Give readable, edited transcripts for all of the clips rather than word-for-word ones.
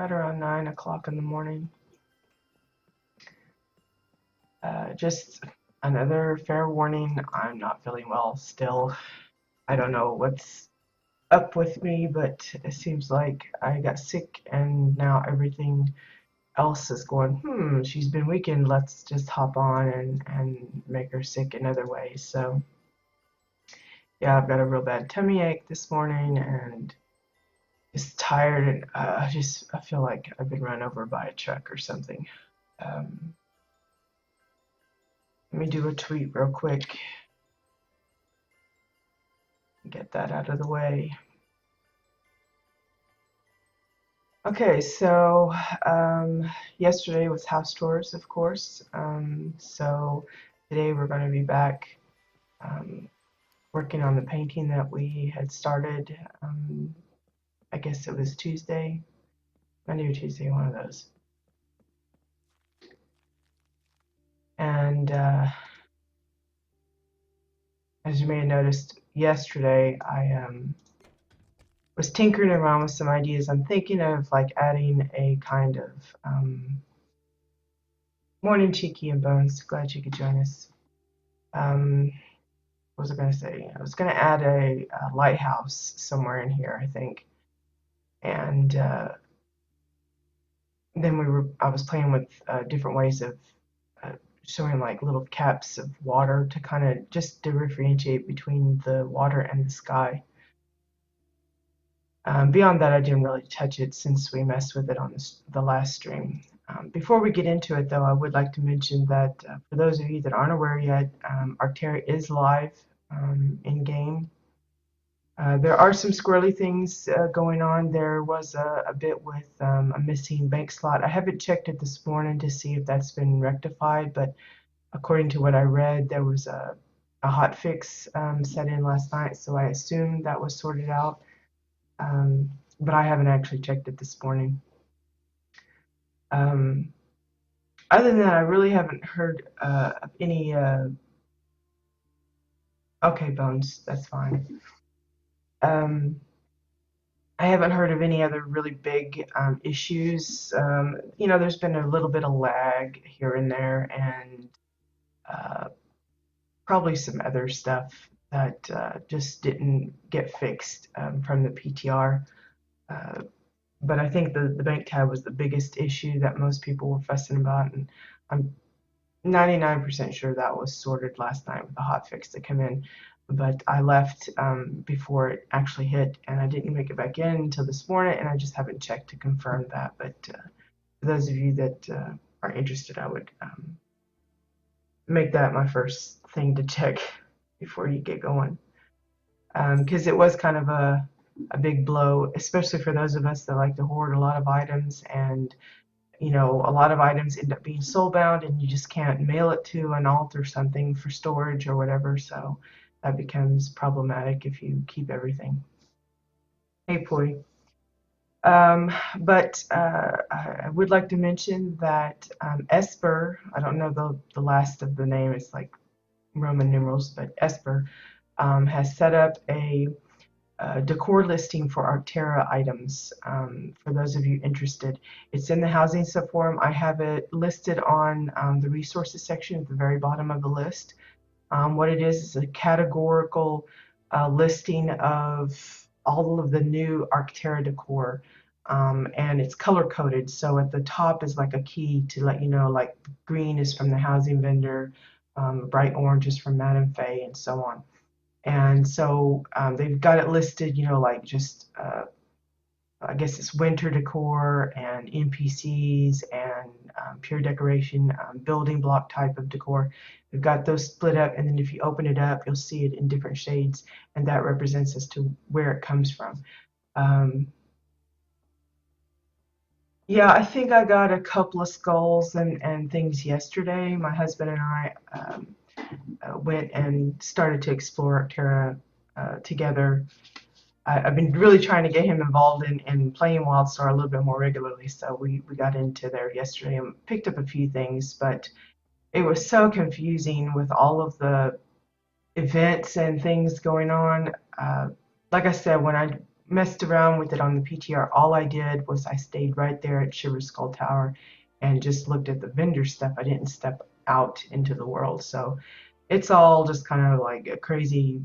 right around 9 o'clock in the morning. Just another fair warning, I'm not feeling well still. I don't know what's up with me, but it seems like I got sick and now everything else is going, she's been weakened, let's just hop on and make her sick in other ways. So, yeah, I've got a real bad tummy ache this morning and just tired and I feel like I've been run over by a truck or something. Um, Let me do a tweet real quick. Get that out of the way. Okay, so yesterday was house tours, of course. So today we're going to be back um, working on the painting that we had started. I guess it was Tuesday, Monday or Tuesday, one of those. And as you may have noticed yesterday, I was tinkering around with some ideas. I'm thinking of like adding a kind of morning, Cheeky and Bones. Glad you could join us. What was I going to say? I was going to add a lighthouse somewhere in here, I think. And then I was playing with different ways of showing like little caps of water to kind of just differentiate between the water and the sky. Beyond that, I didn't really touch it since we messed with it on the last stream. Before we get into it, though, I would like to mention that for those of you that aren't aware yet, Arctera is live in-game. There are some squirrely things going on. There was a bit with a missing bank slot. I haven't checked it this morning to see if that's been rectified, but according to what I read, there was a hot fix set in last night, so I assume that was sorted out. But I haven't actually checked it this morning. Other than that, I really haven't heard of any. Okay, Bones, that's fine. I haven't heard of any other really big issues. There's been a little bit of lag here and there, and probably some other stuff that just didn't get fixed from the PTR. But I think the bank tab was the biggest issue that most people were fussing about, and I'm 99% sure that was sorted last night with the hot fix to come in. But I left before it actually hit, and I didn't make it back in until this morning, and I just haven't checked to confirm that. But for those of you that are interested, I would make that my first thing to check before you get going, because it was kind of a big blow, especially for those of us that like to hoard a lot of items, and a lot of items end up being soulbound and you just can't mail it to an alt or something for storage or whatever, so that becomes problematic if you keep everything. Hey, Poi. But I would like to mention that Esper, I don't know the last of the name, it's like Roman numerals, but Esper has set up a decor listing for Arctera items. For those of you interested, it's in the housing subforum. I have it listed on the resources section at the very bottom of the list. What it is a categorical listing of all of the new Arctera decor, and it's color coded. So at the top is like a key to let you know, like green is from the housing vendor, bright orange is from Madame Faye, and so on. And so they've got it listed, like just, I guess it's winter decor and NPCs and pure decoration, building block type of decor. We've got those split up, and then if you open it up, you'll see it in different shades, and that represents as to where it comes from. Yeah, I think I got a couple of skulls and things yesterday. My husband and I went and started to explore Arctera together. I've been really trying to get him involved in playing WildStar a little bit more regularly, so we got into there yesterday and picked up a few things, but it was so confusing with all of the events and things going on. Like I said, when I messed around with it on the PTR. All I did was I stayed right there at Shiver Skull Tower and just looked at the vendor stuff. I didn't step out into the world. So it's all just kind of like a crazy,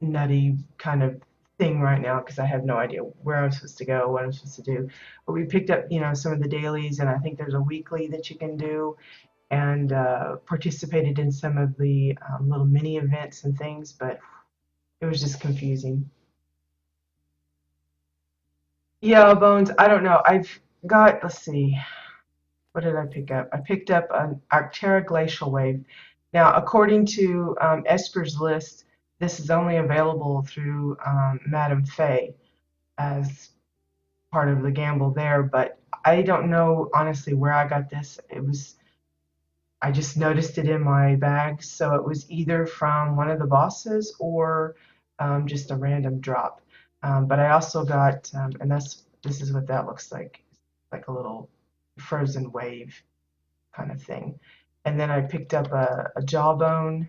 nutty kind of thing right now because I have no idea where I'm supposed to go, what I'm supposed to do. But we picked up, some of the dailies, and I think there's a weekly that you can do, and participated in some of the little mini events and things, but it was just confusing. Yeah, Bones, I don't know. I've got, let's see, what did I pick up? I picked up an Arctera glacial wave. Now, according to Esper's list, this is only available through Madame Faye as part of the gamble there, but I don't know honestly where I got this. I just noticed it in my bag, so it was either from one of the bosses or just a random drop. But I also got, and this is what that looks like a little frozen wave kind of thing. And then I picked up a jawbone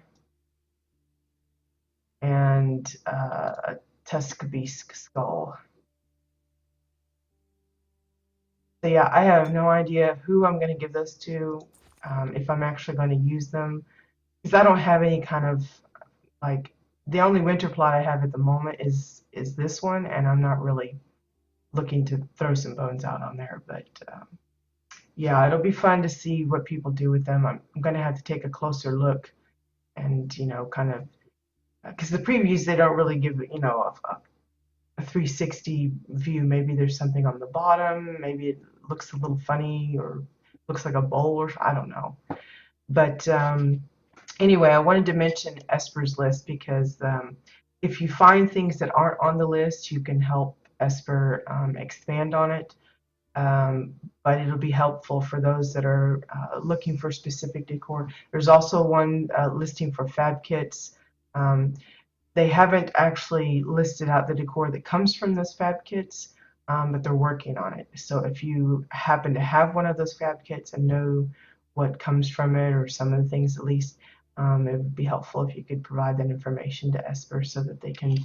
and a Tuskbeast skull. So yeah, I have no idea who I'm going to give those to, if I'm actually going to use them, because I don't have any kind of like the only winter plot I have at the moment is this one, and I'm not really looking to throw some bones out on there. But yeah, it'll be fun to see what people do with them. I'm going to have to take a closer look and kind of because the previews they don't really give a 360 view. Maybe there's something on the bottom. Maybe it looks a little funny or looks like a bowl or I don't know. But anyway, I wanted to mention Esper's list because if you find things that aren't on the list, you can help Esper expand on it. But it'll be helpful for those that are looking for specific decor. There's also one listing for fab kits. They haven't actually listed out the decor that comes from those fab kits, but they're working on it. So if you happen to have one of those fab kits and know what comes from it, or some of the things at least, it would be helpful if you could provide that information to Esper so that they can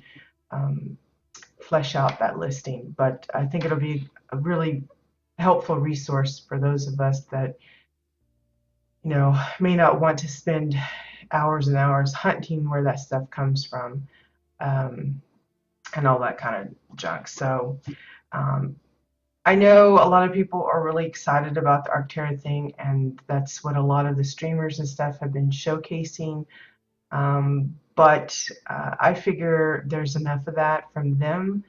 flesh out that listing. But I think it'll be a really helpful resource for those of us that may not want to spend hours and hours hunting where that stuff comes from, and all that kind of junk. So I know a lot of people are really excited about the Arctera thing, and that's what a lot of the streamers and stuff have been showcasing. But I figure there's enough of that from them.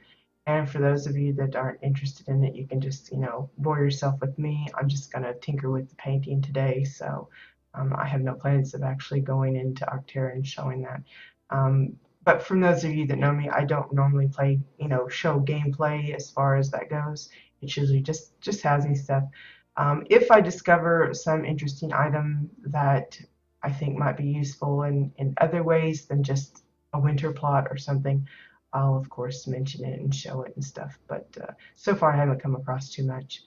And for those of you that aren't interested in it, you can just, bore yourself with me. I'm just going to tinker with the painting today. So I have no plans of actually going into Arctera and showing that. But from those of you that know me, I don't normally play, show gameplay as far as that goes. It's usually just housing stuff. If I discover some interesting item that I think might be useful in other ways than just a winter plot or something, I'll of course mention it and show it and stuff, but so far I haven't come across too much.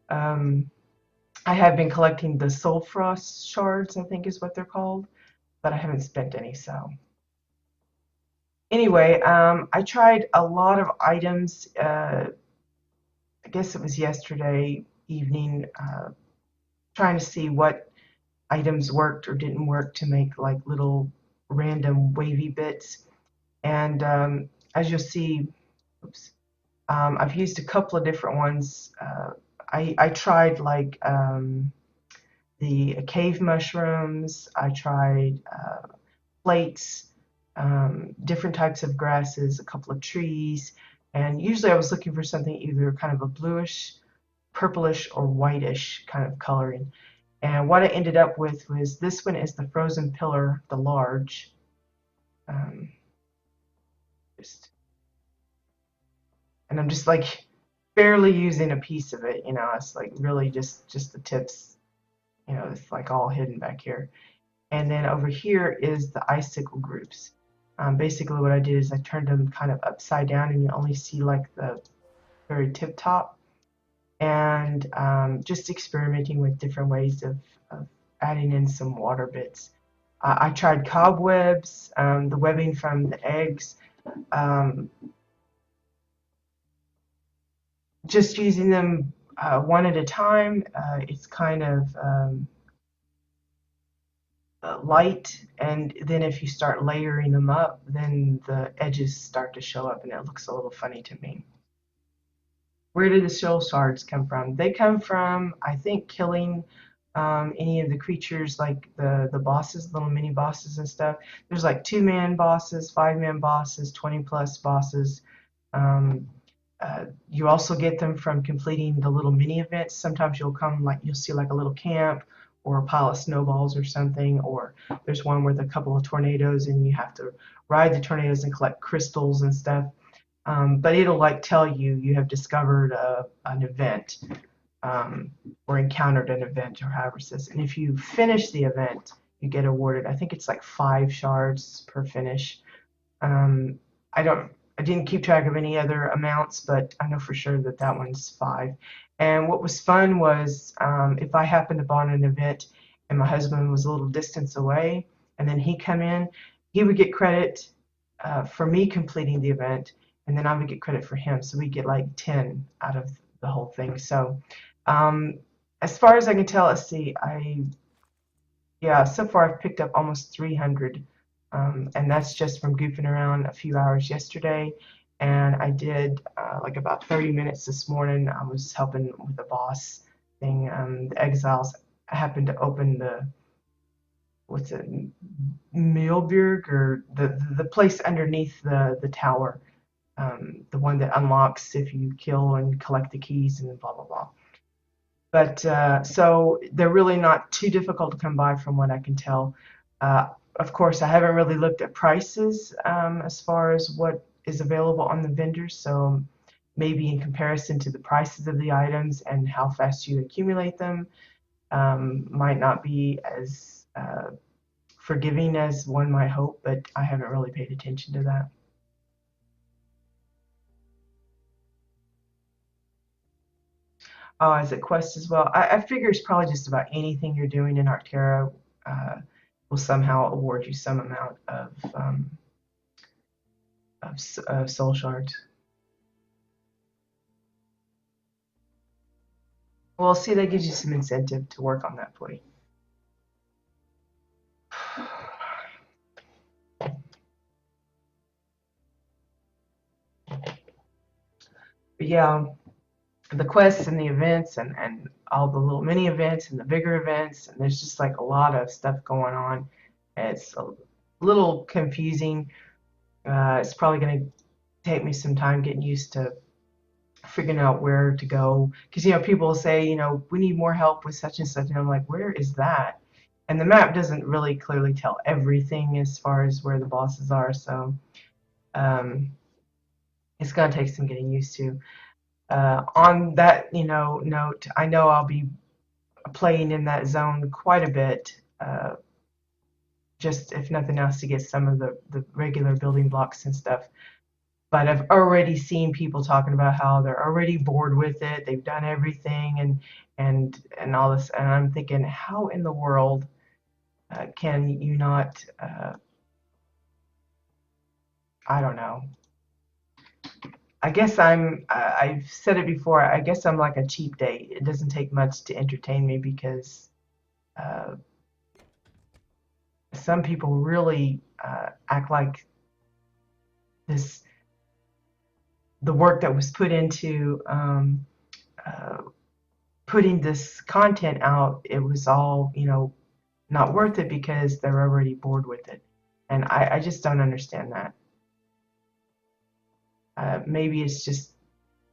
I have been collecting the Soul Frost shards, I think is what they're called, but I haven't spent any. So anyway, I tried a lot of items. I guess it was yesterday evening, trying to see what items worked or didn't work to make like little random wavy bits. And as you'll see, oops, I've used a couple of different ones. I tried like the cave mushrooms. I tried plates, different types of grasses, a couple of trees. And usually I was looking for something either kind of a bluish, purplish, or whitish kind of coloring. And what I ended up with was this one is the frozen pillar, the large. And I'm just like barely using a piece of it, it's like really just the tips, it's like all hidden back here. And then over here is the icicle groups. Basically what I did is I turned them kind of upside down and you only see like the very tip top, and just experimenting with different ways of adding in some water bits. I tried cobwebs, the webbing from the eggs. just using them one at a time, it's kind of light, and then if you start layering them up, then the edges start to show up and it looks a little funny to me. Where do the soul shards come from? They come from, I think, killing any of the creatures, like the bosses, little mini bosses and stuff. There's like 2-man bosses, 5-man bosses, 20+ bosses. Um, you also get them from completing the little mini events. Sometimes you'll see like a little camp or a pile of snowballs or something, or there's one with a couple of tornadoes and you have to ride the tornadoes and collect crystals and stuff. But it'll like tell you have discovered an event, or encountered an event, or however it says. And if you finish the event, you get awarded, I think it's like 5 shards per finish. Um, I didn't keep track of any other amounts, but I know for sure that that one's 5. And what was fun was, if I happened upon an event and my husband was a little distance away, and then he come in, he would get credit for me completing the event, and then I would get credit for him. So we get like 10 out of the whole thing. So um, as far as I can tell, let's see, yeah, so far I've picked up almost 300, and that's just from goofing around a few hours yesterday. And I did like about 30 minutes this morning. I was helping with the boss thing. The exiles happened to open the, what's it, Milberg, or the place underneath the tower, the one that unlocks if you kill and collect the keys and blah blah blah. But so they're really not too difficult to come by from what I can tell. Of course, I haven't really looked at prices as far as what is available on the vendors. So maybe in comparison to the prices of the items and how fast you accumulate them, might not be as forgiving as one might hope, but I haven't really paid attention to that. As a quest as well. I figure it's probably just about anything you're doing in Arctera uh, will somehow award you some amount of soul shards. Well, see, that gives you some incentive to work on that point. But yeah, the quests and the events and all the little mini events and the bigger events, and there's just like a lot of stuff going on. It's a little confusing. It's probably going to take me some time getting used to figuring out where to go, because people say, we need more help with such and such, and I'm like, where is that? And the map doesn't really clearly tell everything as far as where the bosses are, so um, it's going to take some getting used to. On that note, I know I'll be playing in that zone quite a bit, just if nothing else to get some of the regular building blocks and stuff. But I've already seen people talking about how they're already bored with it. They've done everything and all this, and I'm thinking, how in the world can you not? I don't know. I guess I've said it before. I guess I'm like a cheap date. It doesn't take much to entertain me because uh, some people really act like this. The work that was put into uh, putting this content out, it was all, not worth it because they're already bored with it. And I just don't understand that. Maybe it's just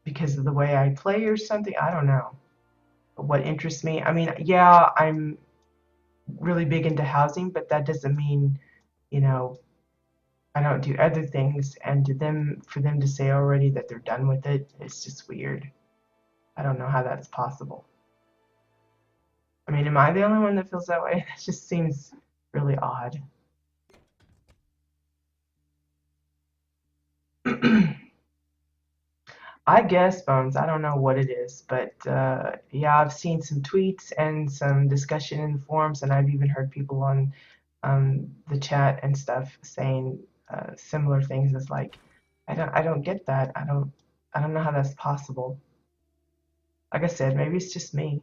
because of the way I play or something. I don't know. What interests me? I mean, yeah, I'm really big into housing, but that doesn't mean, you know, I don't do other things. And for them to say already that they're done with it, it's just weird. I don't know how that's possible. I mean, am I the only one that feels that way? That just seems really odd. I guess, Bones. I don't know what it is, but yeah, I've seen some tweets and some discussion in the forums, and I've even heard people on the chat and stuff saying similar things as like, I don't get that. I don't know how that's possible. Like I said, maybe it's just me.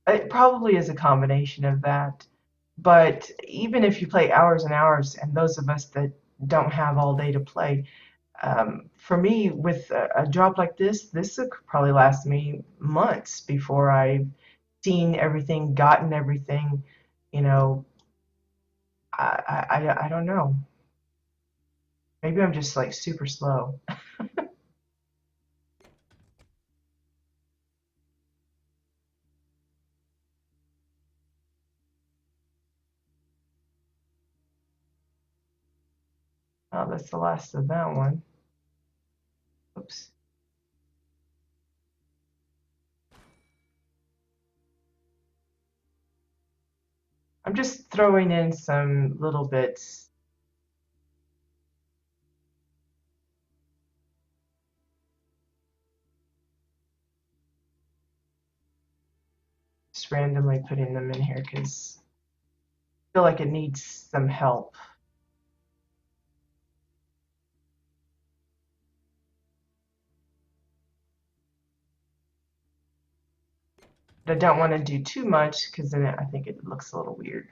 It probably is a combination of that. But even if you play hours and hours, and those of us that don't have all day to play, for me, with a job like this could probably last me months before I've seen everything, gotten everything. You know, I don't know. Maybe I'm just like super slow. Oh, that's the last of that one. Oops. I'm just throwing in some little bits, just randomly putting them in here because I feel like it needs some help. But I don't want to do too much because then I think it looks a little weird.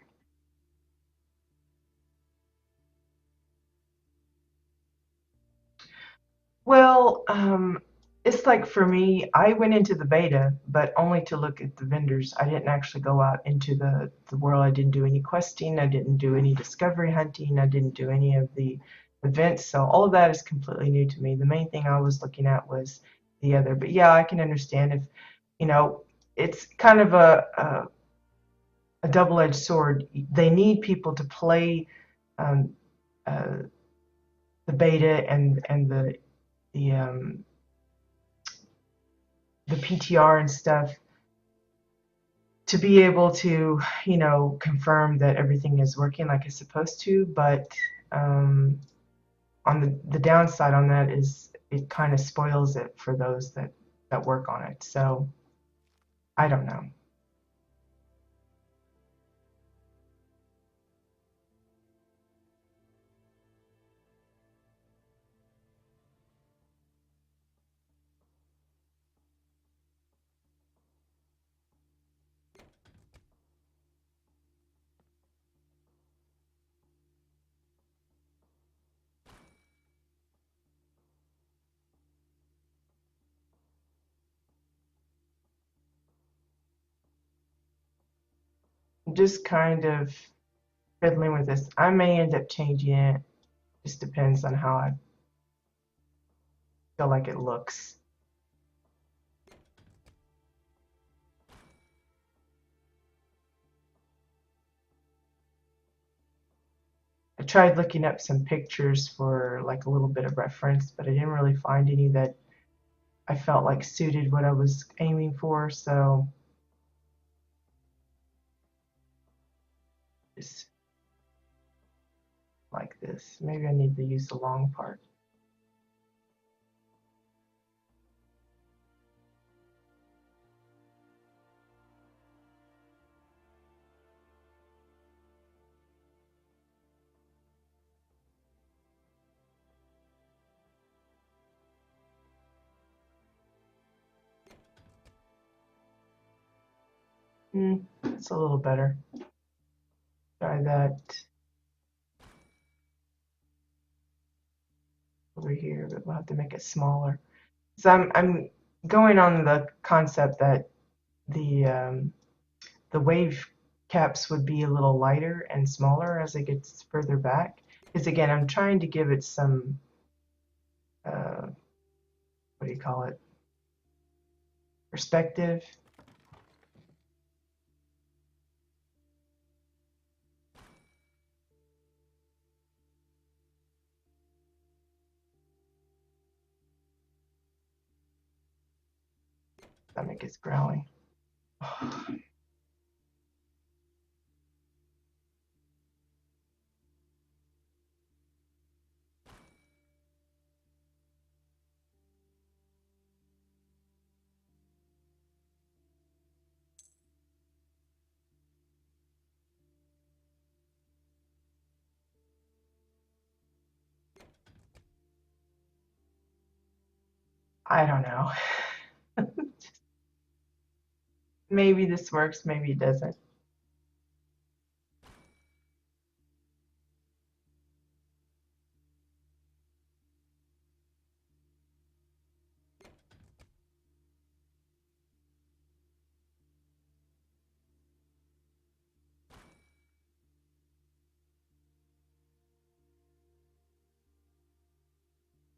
Well, it's like for me, I went into the beta, but only to look at the vendors. I didn't actually go out into the world. I didn't do any questing. I didn't do any discovery hunting. I didn't do any of the events. So all of that is completely new to me. The main thing I was looking at was the other. But yeah, I can understand if, you know, it's kind of a double-edged sword. They need people to play um, uh, the beta and the um, the PTR and stuff to be able to, confirm that everything is working like it's supposed to. But on the downside on that is it kind of spoils it for those that work on it. So I don't know. I'm just kind of fiddling with this. I may end up changing it. Just depends on how I feel like it looks. I tried looking up some pictures for like a little bit of reference, but I didn't really find any that I felt like suited what I was aiming for. So just like this. Maybe I need to use the long part. It's a little better. Try that over here, but we'll have to make it smaller. So I'm going on the concept that the wave caps would be a little lighter and smaller as it gets further back. Because again, I'm trying to give it some what do you call it? Perspective. Stomach is growling. I don't know. Maybe this works, maybe it doesn't.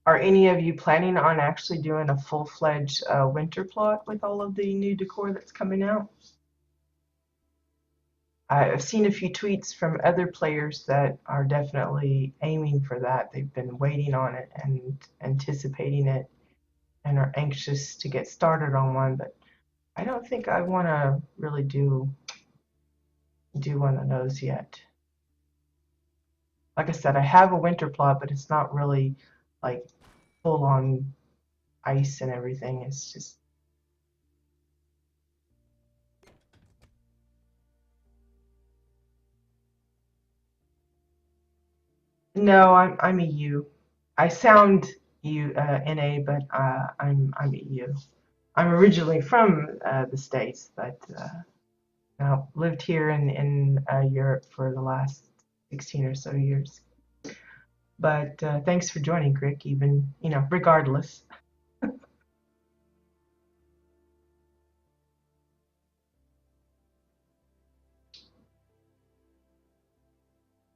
Are any of you planning on actually doing a full-fledged winter plot with all of the new decor that's coming out? I've seen a few tweets from other players that are definitely aiming for that. They've been waiting on it and anticipating it and are anxious to get started on one, but I don't think I want to really do one of those yet. Like I said, I have a winter plot, but it's not really like full on ice and everything. It's just no. I'm a U. I sound NA, but I'm a U. I'm originally from the States, but now lived here in Europe for the last 16 or so years. But thanks for joining, Crick. Even regardless.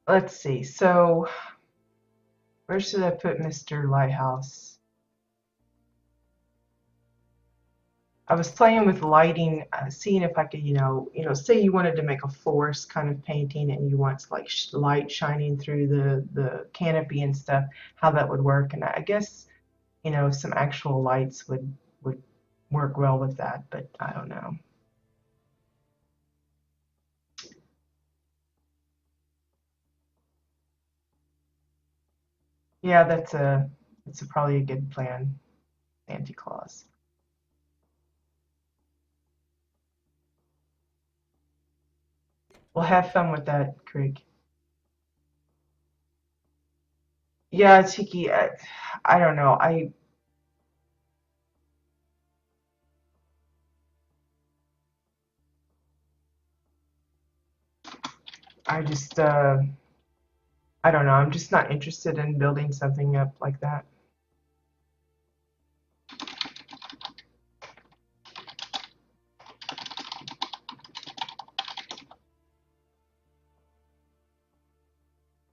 Let's see. So where should I put Mr. Lighthouse? I was playing with lighting, seeing if I could, say you wanted to make a forest kind of painting and you want like light shining through the canopy and stuff, how that would work. And I guess, some actual lights would work well with that, but I don't know. Yeah, that's probably a good plan, Santa Claus. Well, have fun with that, Craig. Yeah, Tiki, I don't know. I just I don't know. I'm just not interested in building something up like that.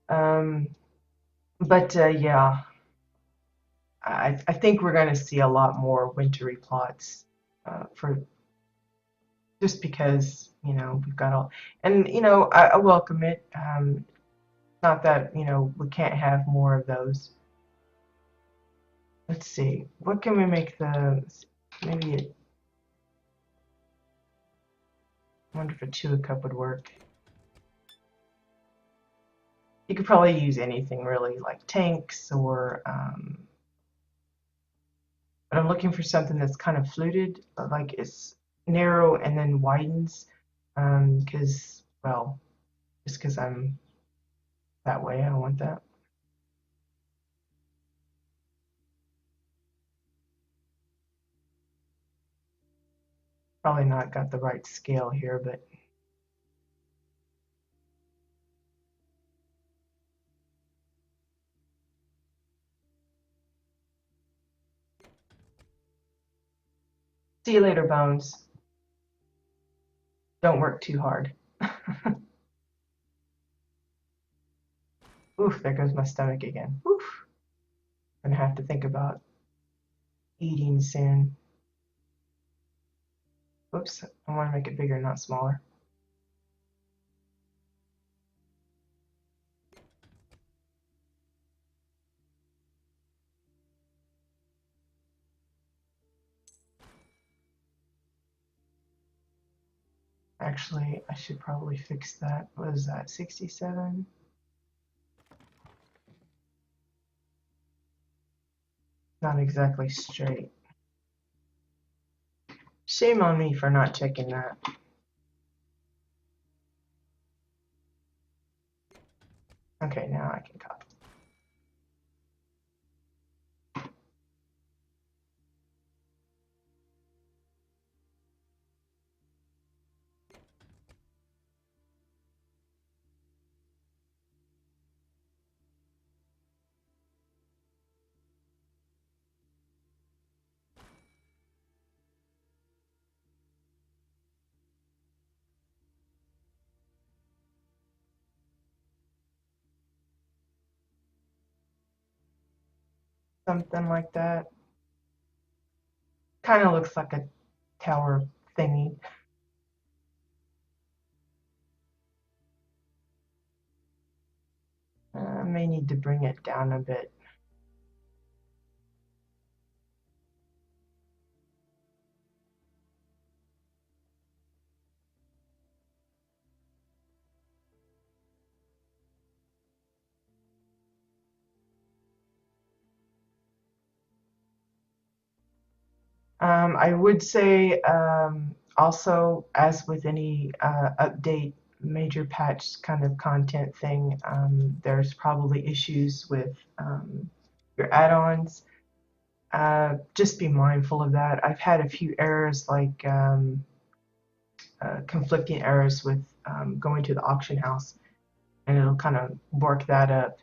Um, but yeah, I think we're going to see a lot more wintry plots for just because we've got all, and I welcome it. Not that we can't have more of those. Let's see, what can we make the maybe I wonder if a two cup would work. You could probably use anything really, like tanks or but I'm looking for something that's kind of fluted, like it's narrow and then widens, because, well, just because I'm that way, I don't want that. Probably not got the right scale here, but see you later, Bones. Don't work too hard. Oof, there goes my stomach again. Oof. I'm gonna have to think about eating soon. Whoops, I want to make it bigger, not smaller. Actually, I should probably fix that. What is that, 67? Not exactly straight. Shame on me for not checking that. Okay, now I can copy. something like that. Kind of looks like a tower thingy. May need to bring it down a bit. I would say also, as with any update, major patch kind of content thing, there's probably issues with your add-ons. Just be mindful of that. I've had a few errors like conflicting errors with going to the auction house, and it'll kind of work that up.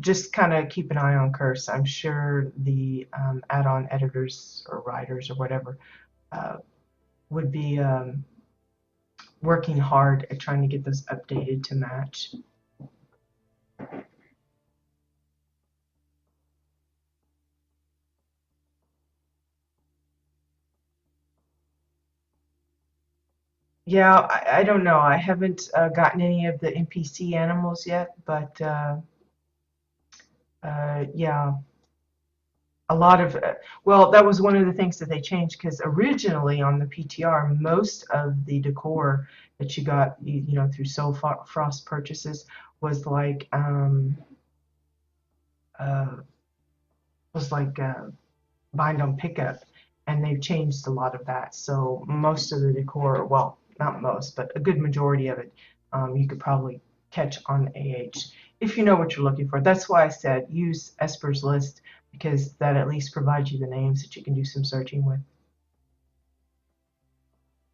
Just kind of keep an eye on Curse. I'm sure the add-on editors or writers or whatever uh, would be working hard at trying to get those updated to match. Yeah, I don't know. I haven't gotten any of the NPC animals yet, but yeah, a lot of well, that was one of the things that they changed because originally on the PTR, most of the decor that you got, you know, through Soul Frost purchases was like uh, bind on pickup, and they've changed a lot of that. So most of the decor, well, not most, but a good majority of it, you could probably catch on AH if you know what you're looking for. That's why I said use Esper's list because that at least provides you the names that you can do some searching with.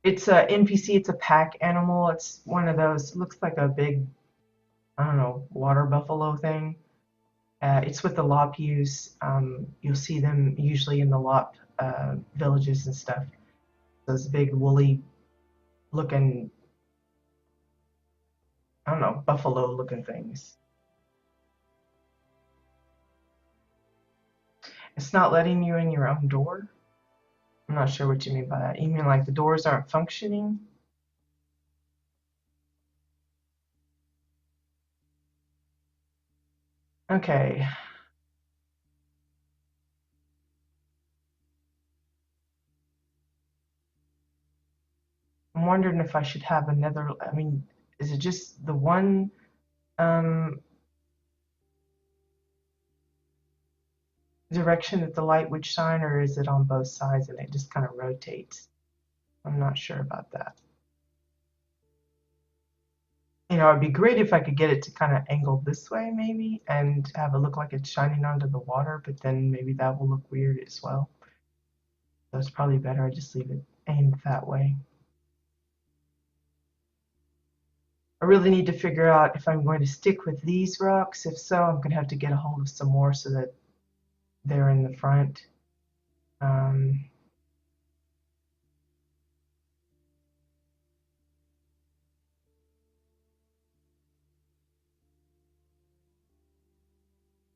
It's a NPC. It's a pack animal. It's one of those. It looks like a big, I don't know, water buffalo thing. It's with the Lopuse. You'll see them usually in the Lop villages and stuff. Those big woolly looking, I don't know, buffalo looking things. It's not letting you in your own door. I'm not sure what you mean by that. You mean like the doors aren't functioning? Okay. I'm wondering if I should have another. I mean, is it just the one um, direction that the light would shine, or is it on both sides and it just kind of rotates? I'm not sure about that. You know, it'd be great if I could get it to kind of angle this way, maybe, and have it look like it's shining onto the water, but then maybe that will look weird as well. So it's probably better I just leave it aimed that way. I really need to figure out if I'm going to stick with these rocks. If so, I'm going to have to get a hold of some more so that they're in the front. Um,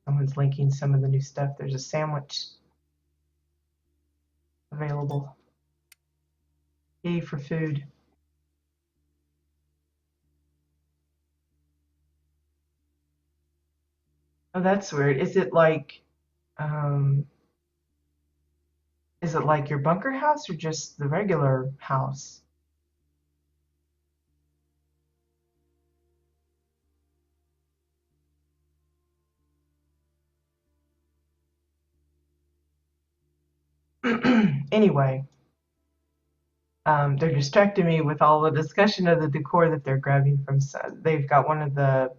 Someone's linking some of the new stuff. There's a sandwich available. Yay for food. Oh, that's weird. Um, is it like your bunker house or just the regular house? Anyway, they're distracting me with all the discussion of the decor that they're grabbing from. They've got one of the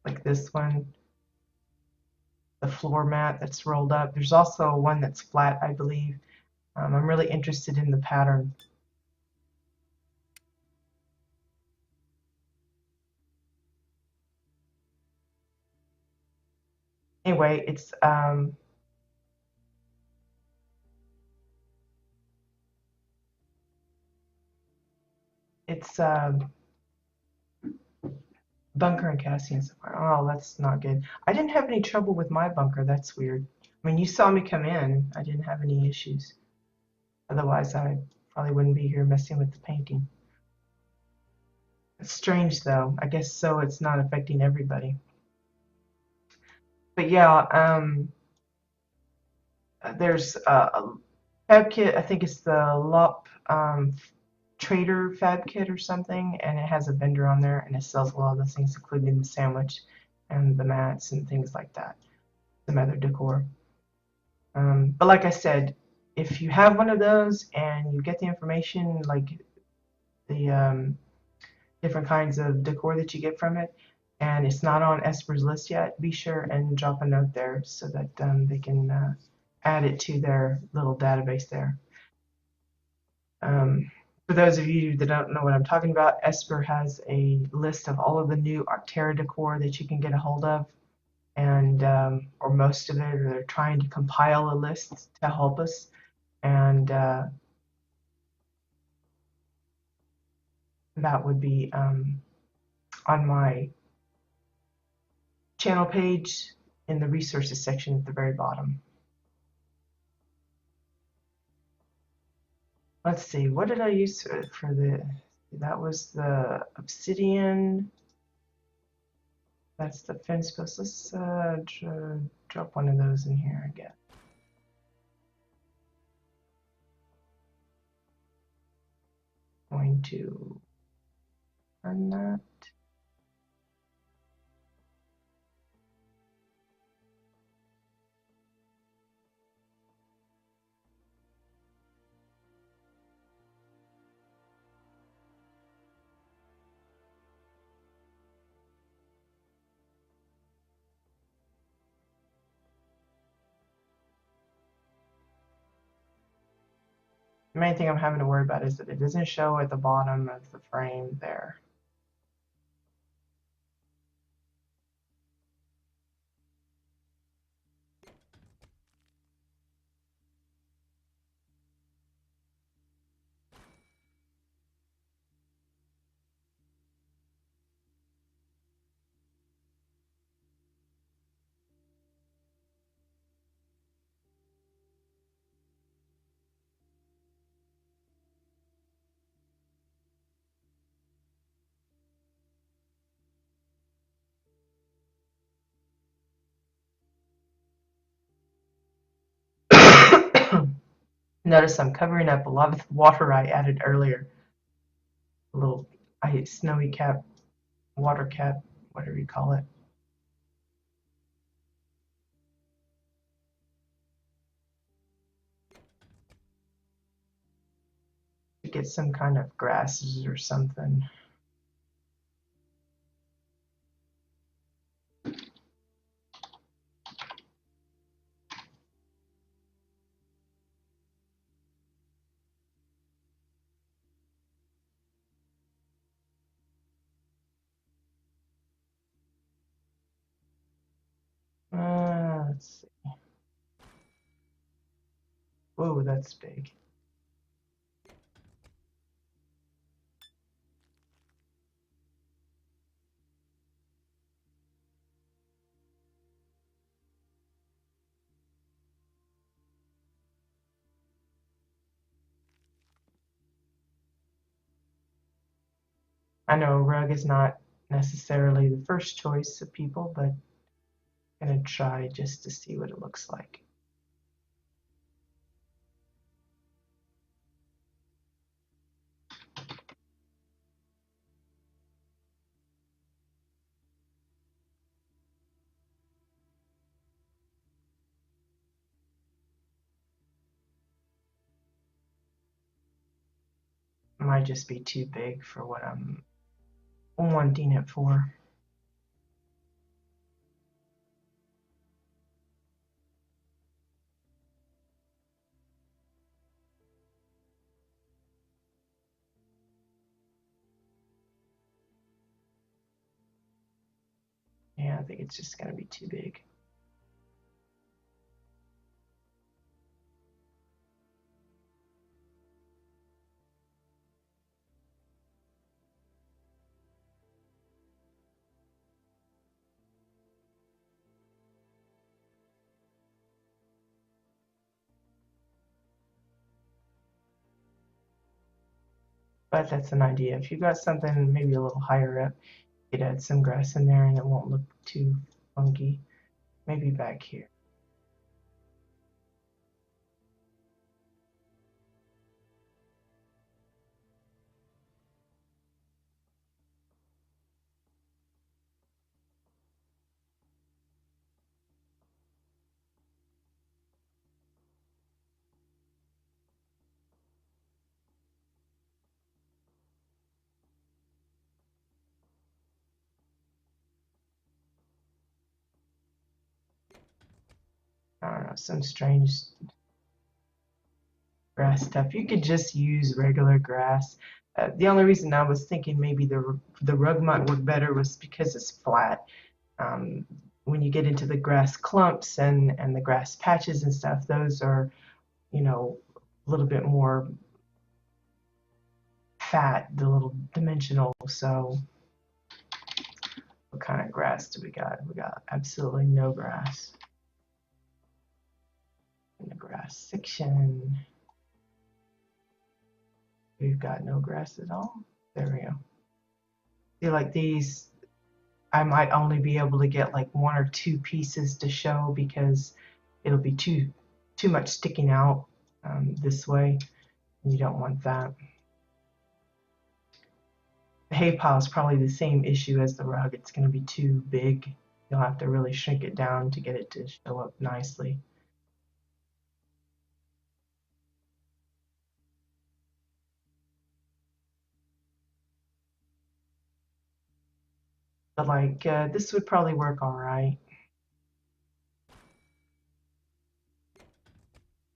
like this one, the floor mat that's rolled up. There's also one that's flat, I believe. I'm really interested in the pattern. Anyway, it's Bunker and Cassian supply. Oh, that's not good. I didn't have any trouble with my bunker. That's weird. I mean, you saw me come in. I didn't have any issues. Otherwise, I probably wouldn't be here messing with the painting. It's strange, though. I guess so. It's not affecting everybody. But yeah, there's a fab kit. I think it's the LOP Trader Fab Kit or something, and it has a vendor on there, and it sells a lot of those things, including the sandwich and the mats and things like that. Some other decor. But like I said, if you have one of those and you get the information, like the different kinds of decor that you get from it, and it's not on Esper's list yet, be sure and drop a note there so that they can add it to their little database there. For those of you that don't know what I'm talking about, Esper has a list of all of the new Arctera decor that you can get a hold of, and or most of it, or they're trying to compile a list to help us. And that would be on my channel page in the resources section at the very bottom. Let's see, what did I use for the, that was the obsidian. That's the fence post. Let's drop one of those in here again. Going to run that. The main thing I'm having to worry about is that it doesn't show at the bottom of the frame there. Notice I'm covering up a lot of the water I added earlier. A little snowy cap, water cap, whatever you call it. To get some kind of grasses or something. Let's see. Whoa, that's big. I know rug is not necessarily the first choice of people, but I'm gonna try just to see what it looks like. It might just be too big for what I'm wanting it for. Yeah, I think it's just gonna be too big. But that's an idea. If you got something maybe a little higher up, you could add some grass in there and it won't look too funky. Maybe back here. I don't know, some strange grass stuff. You could just use regular grass. The only reason I was thinking maybe the rug might work better was because it's flat. Um, when you get into the grass clumps and the grass patches and stuff, those are, you know, a little bit more fat, the little dimensional. So what kind of grass do we got? We got absolutely no grass in the grass section. We've got no grass at all. There we go. See, like these, I might only be able to get like one or two pieces to show because it'll be too much sticking out this way. You don't want that. The hay pile is probably the same issue as the rug. It's going to be too big. You'll have to really shrink it down to get it to show up nicely. But like this would probably work all right.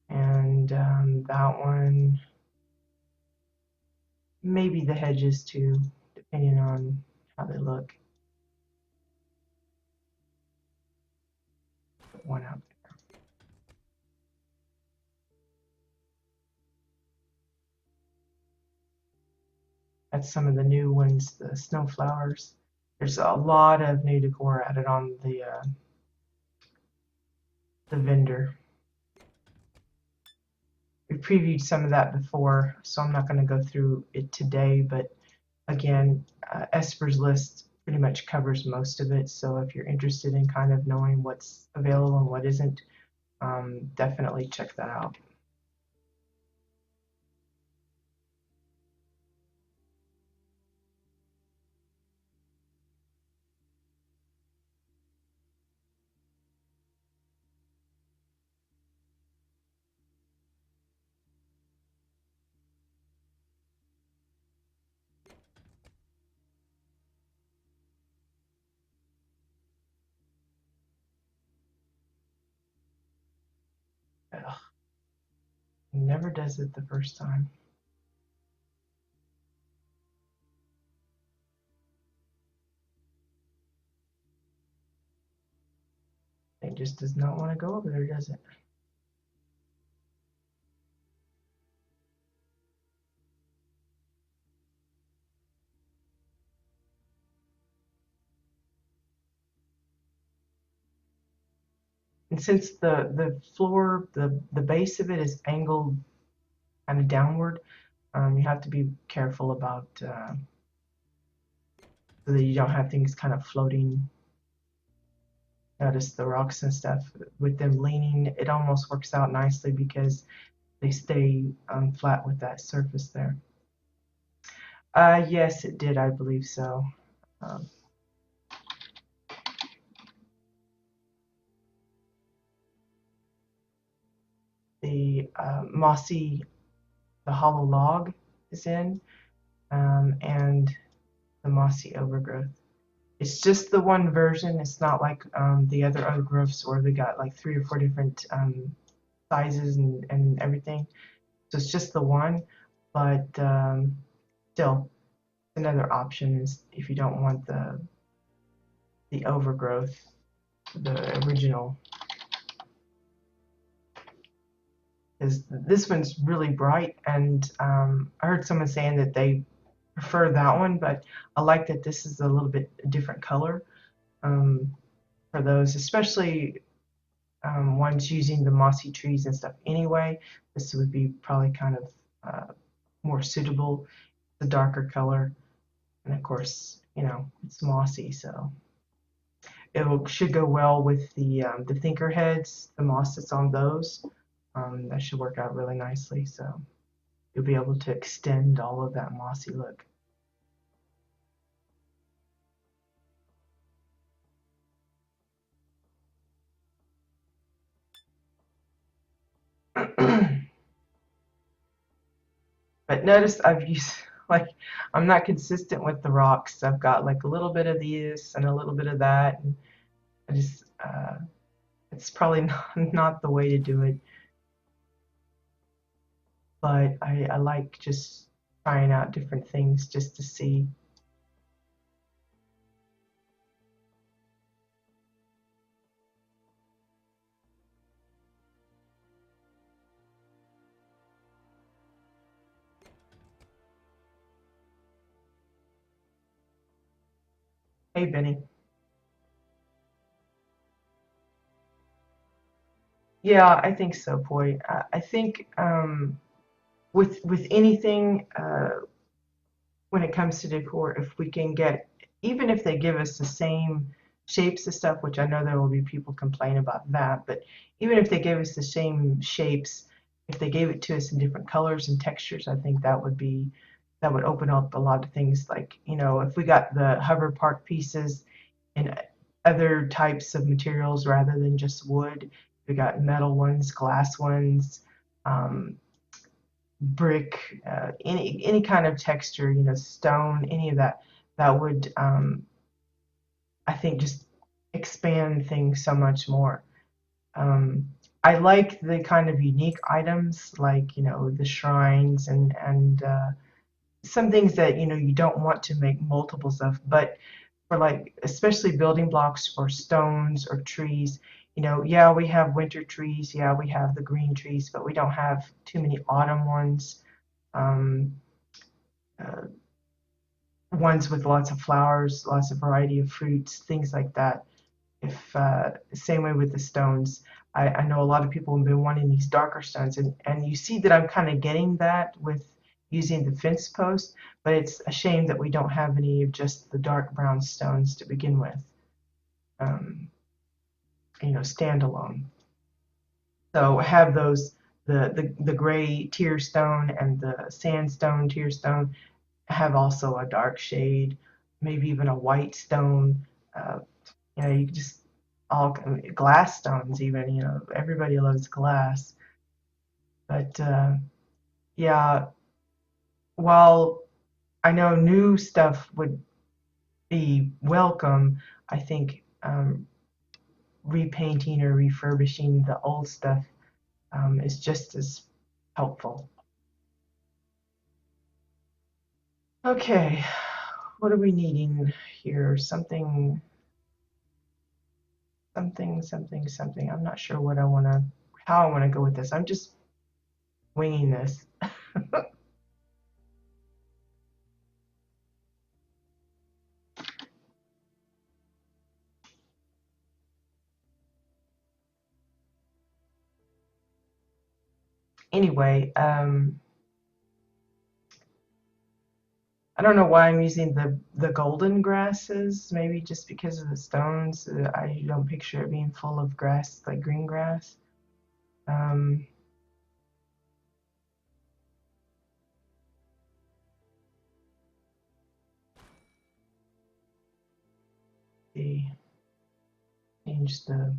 And that one, maybe the hedges too, depending on how they look. Put one out there. That's some of the new ones, the snowflowers. There's a lot of new decor added on the vendor. We previewed some of that before, so I'm not going to go through it today, but again, Esper's list pretty much covers most of it, so if you're interested in kind of knowing what's available and what isn't, definitely check that out. Ugh, never does it the first time. It just does not want to go over there, does it? And since the floor, the base of it is angled kind of downward, you have to be careful about so that you don't have things kind of floating. Notice the rocks and stuff with them leaning, it almost works out nicely because they stay flat with that surface there. Yes, it did, I believe so. Um, the mossy, the hollow log is in, and the mossy overgrowth. It's just the one version. It's not like the other overgrowths where they got like 3 or 4 different sizes and everything. So it's just the one, but still, another option is if you don't want the overgrowth, the original. Because this one's really bright, and I heard someone saying that they prefer that one, but I like that this is a little bit different color for those, especially ones using the mossy trees and stuff anyway. This would be probably kind of more suitable. the darker color. And of course, you know, it's mossy, so should go well with the thinker heads, the moss that's on those. That should work out really nicely. So you'll be able to extend all of that mossy look. But notice I've used, like, I'm not consistent with the rocks. I've got like a little bit of this and a little bit of that, and I just it's probably not the way to do it. But I like just trying out different things just to see. Hey, Benny. Yeah, I think so, Boy. I think with anything when it comes to decor, if we can get, even if they give us the same shapes and stuff, which I know there will be people complain about that, but even if they gave us the same shapes, if they gave it to us in different colors and textures, I think that would open up a lot of things. Like, you know, if we got the hover park pieces in other types of materials rather than just wood, we got metal ones, glass ones, um, brick, any kind of texture, you know, stone, any of that, that would I think just expand things so much more. Um, I like the kind of unique items like, you know, the shrines and some things that, you know, you don't want to make multiples of, but for like especially building blocks or stones or trees, you know, yeah, we have winter trees, yeah, we have the green trees, but we don't have too many autumn ones. Um, uh, Ones with lots of flowers, lots of variety of fruits, things like that. If same way with the stones, I know a lot of people have been wanting these darker stones, and you see that I'm kind of getting that with using the fence post, but it's a shame that we don't have any of just the dark brown stones to begin with, um, you know, standalone. So have those the gray tear stone and the sandstone tear stone have also a dark shade, maybe even a white stone. Uh, you know, you just all glass stones even. You know, everybody loves glass, but yeah. While I know new stuff would be welcome, I think repainting or refurbishing the old stuff is just as helpful. Okay, what are we needing here? Something. I'm not sure what I want to, how I want to go with this. I'm just winging this. Anyway, I don't know why I'm using the golden grasses. Maybe just because of the stones. I don't picture it being full of grass like green grass. Um, see, change the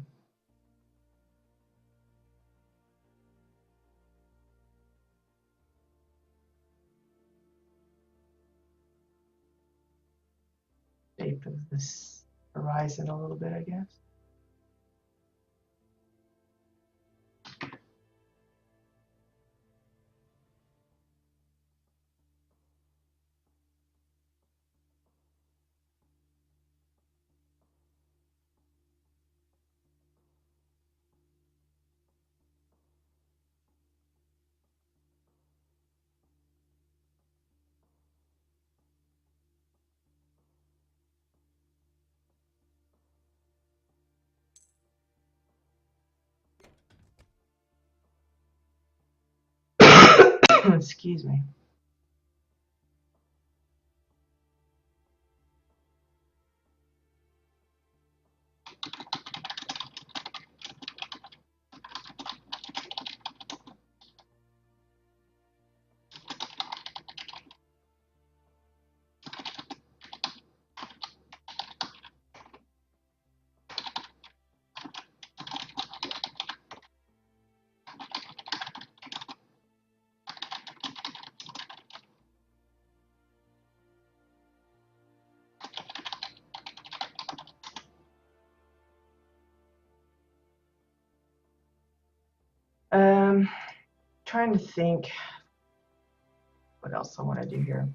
shape of this horizon a little bit, I guess. Excuse me. Trying to think what else I want to do here.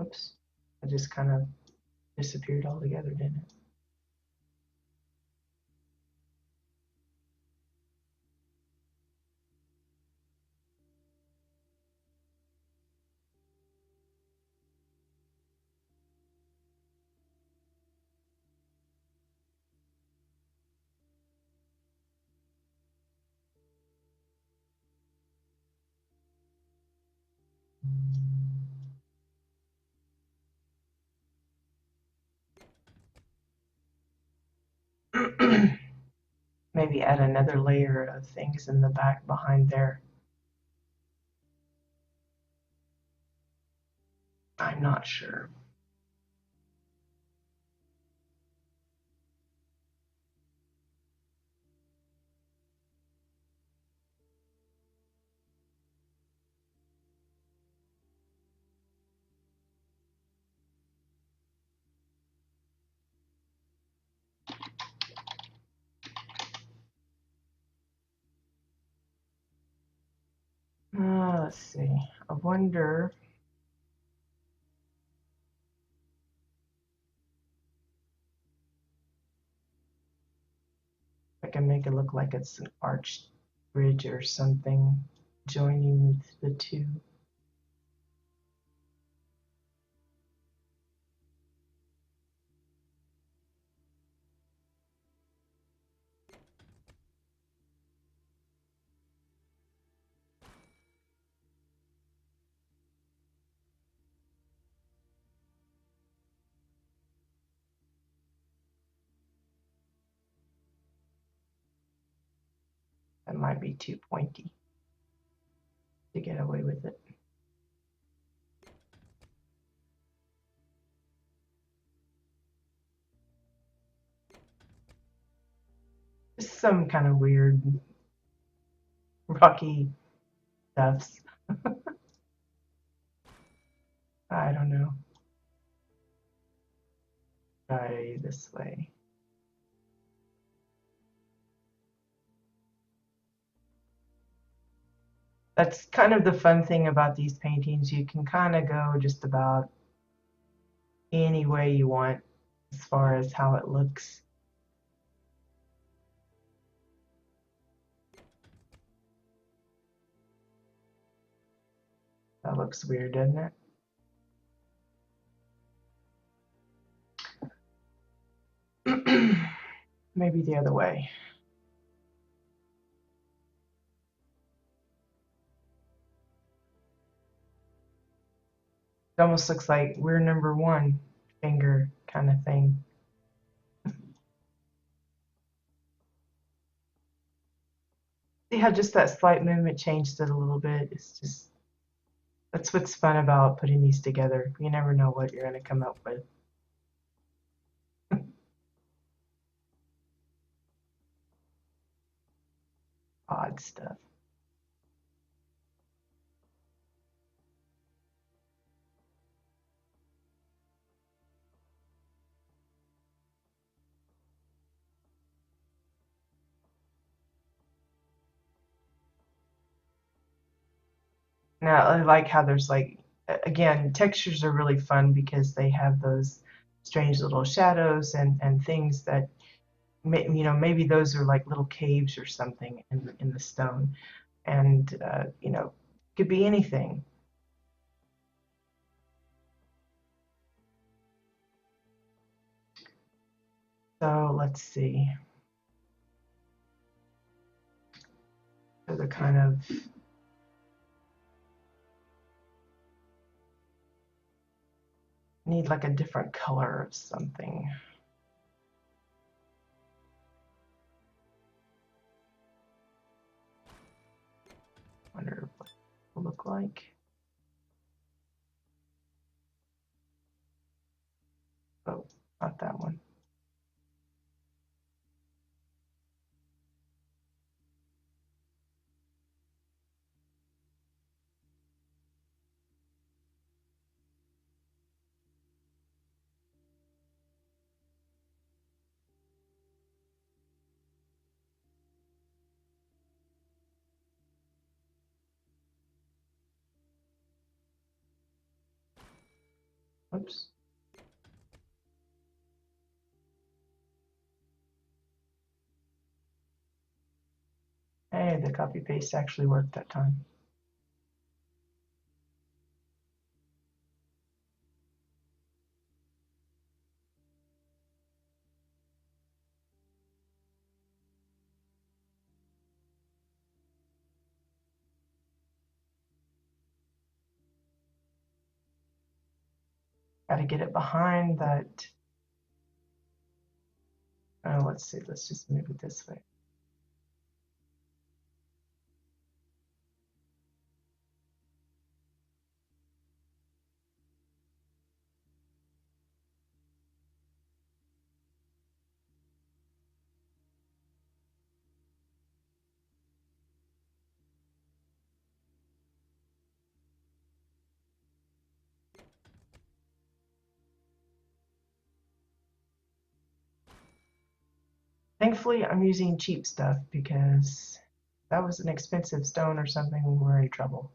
Oops, I just kind of disappeared altogether, didn't it? Maybe add another layer of things in the back behind there. I'm not sure. Let's see. I wonder. I can make it look like it's an arched bridge or something joining the two. That might be too pointy to get away with it. Just some kind of weird rocky stuffs. I don't know. Try this way. That's kind of the fun thing about these paintings. You can kind of go just about any way you want as far as how it looks. That looks weird, doesn't it? Maybe the other way. It almost looks like we're number one finger kind of thing. See how just that slight movement changed it a little bit? It's just, that's what's fun about putting these together. You never know what you're going to come up with. Odd stuff. Now, I like how there's like, again, textures are really fun because they have those strange little shadows and things that, maybe those are like little caves or something in the stone. And, could be anything. So let's see. So the kind of need like a different color of something. Wonder what it will look like. Oh, not that one. Oops. Hey, the copy paste actually worked that time. Got to get it behind that. Oh, let's see. Let's just move it this way. Thankfully, I'm using cheap stuff because if that was an expensive stone or something, we were in trouble.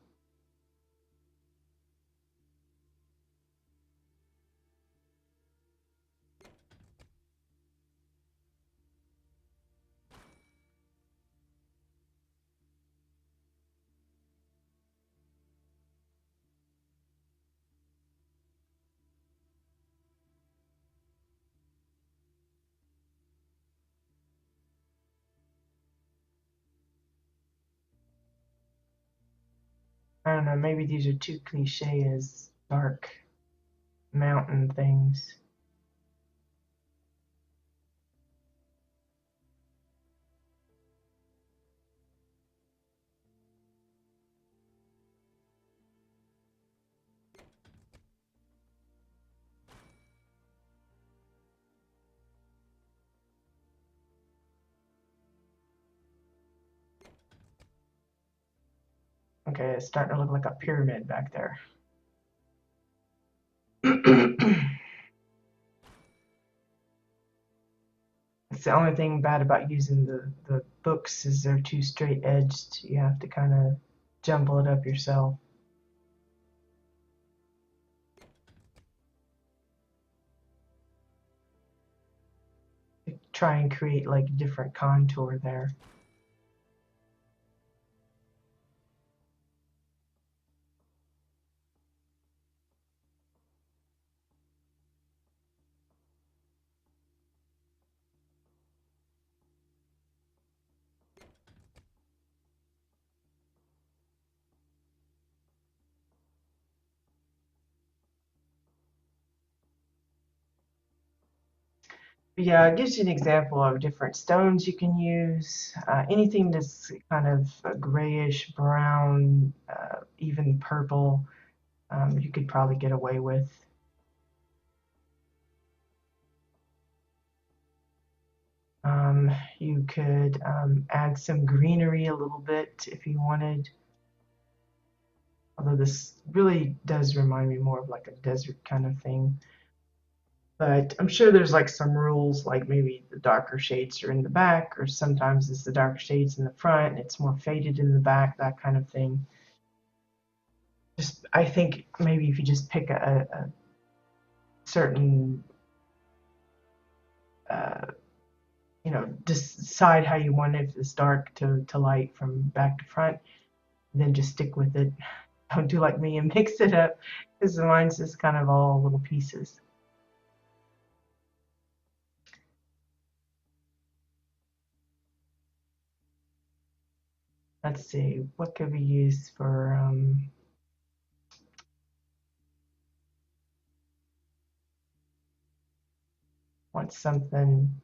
I don't know, maybe these are too cliche as dark mountain things. Okay, it's starting to look like a pyramid back there. It's the only thing bad about using the books is they're too straight edged. You have to kind of jumble it up yourself. Try and create like a different contour there. Yeah, it gives you an example of different stones you can use. Anything that's kind of grayish, brown, even purple, you could probably get away with. You could add some greenery a little bit if you wanted. Although this really does remind me more of like a desert kind of thing. But I'm sure there's like some rules, like maybe the darker shades are in the back, or sometimes it's the darker shades in the front, and it's more faded in the back, that kind of thing. Just, I think maybe if you just pick a certain, uh, decide how you want it, if it's dark to light from back to front, then just stick with it. Don't do like me and mix it up, because mine's just kind of all little pieces. Let's see, what could we use for, want something,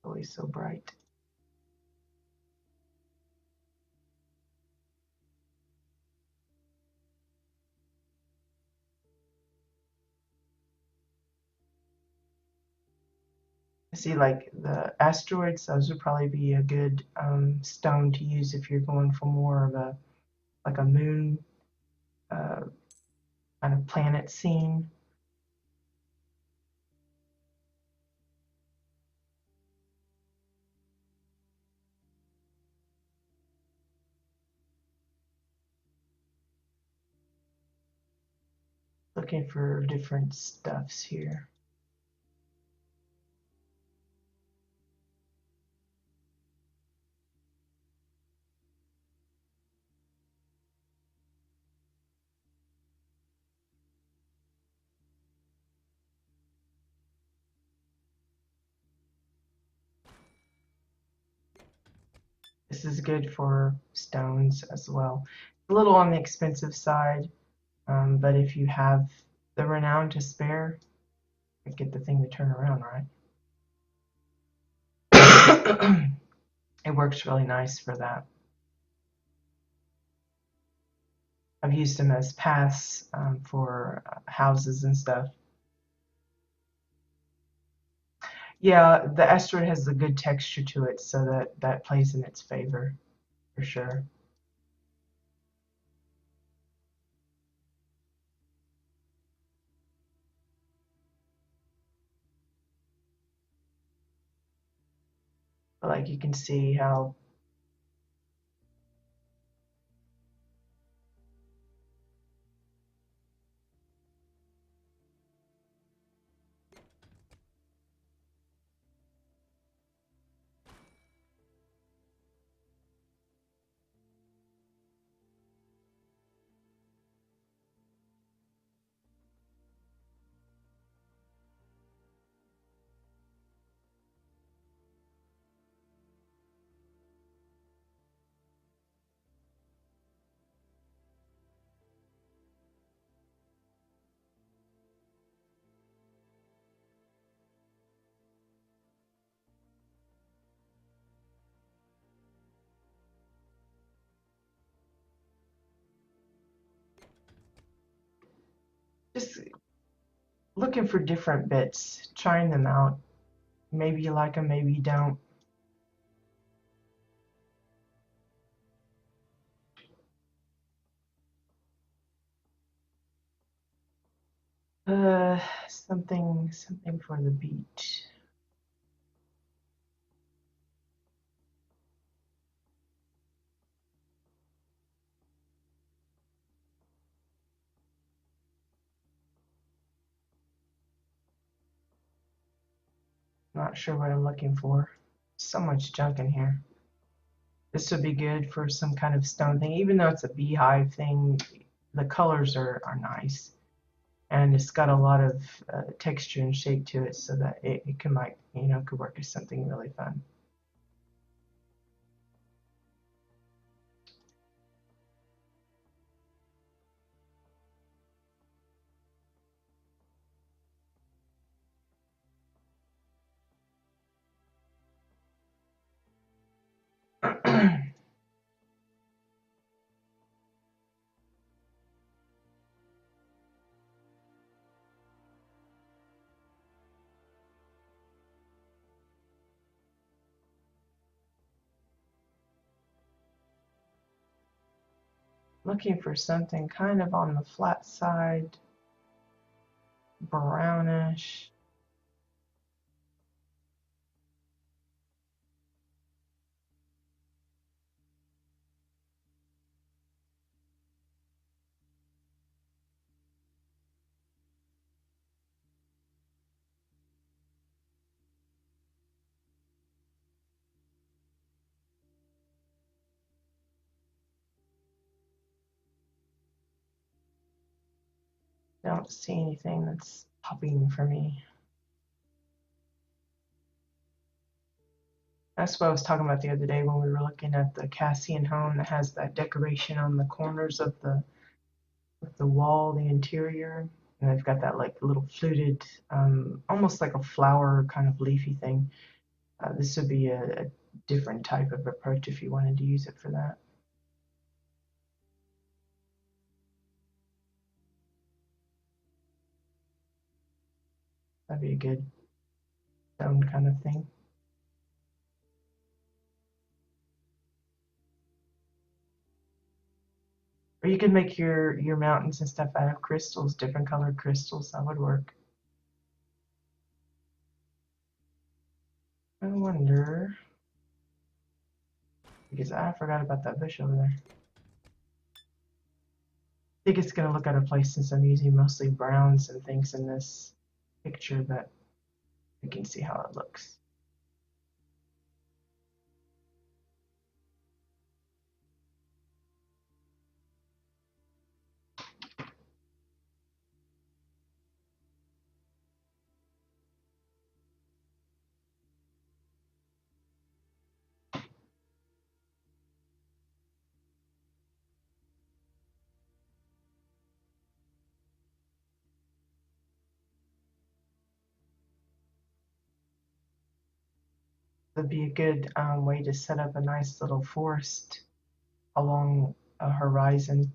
always so bright. I see like the asteroids, those would probably be a good stone to use if you're going for more of a like a moon uh, kind of planet scene. Looking for different stuffs here. This is good for stones as well. A little on the expensive side, but if you have the renown to spare, get the thing to turn around, right? It works really nice for that. I've used them as paths for houses and stuff. Yeah, the asteroid has a good texture to it, so that plays in its favor for sure. But like you can see how just looking for different bits, trying them out. Maybe you like them, maybe you don't. Something for the beach. Not sure what I'm looking for. So much junk in here. This would be good for some kind of stone thing, even though it's a beehive thing. The colors are nice, and it's got a lot of texture and shape to it, so that it can could work as something really fun. Looking for something kind of on the flat side, brownish. Don't see anything that's popping for me. That's what I was talking about the other day when we were looking at the Cassian home that has that decoration on the corners of the wall, the interior, and they've got that like little fluted, almost like a flower kind of leafy thing. This would be a different type of approach if you wanted to use it for that. That'd be a good stone kind of thing. Or you could make your mountains and stuff out of crystals, different colored crystals. That would work. I wonder, because I forgot about that bush over there. think it's going to look out of place since I'm using mostly browns and things in this picture, but you can see how it looks. Would be a good way to set up a nice little forest along a horizon.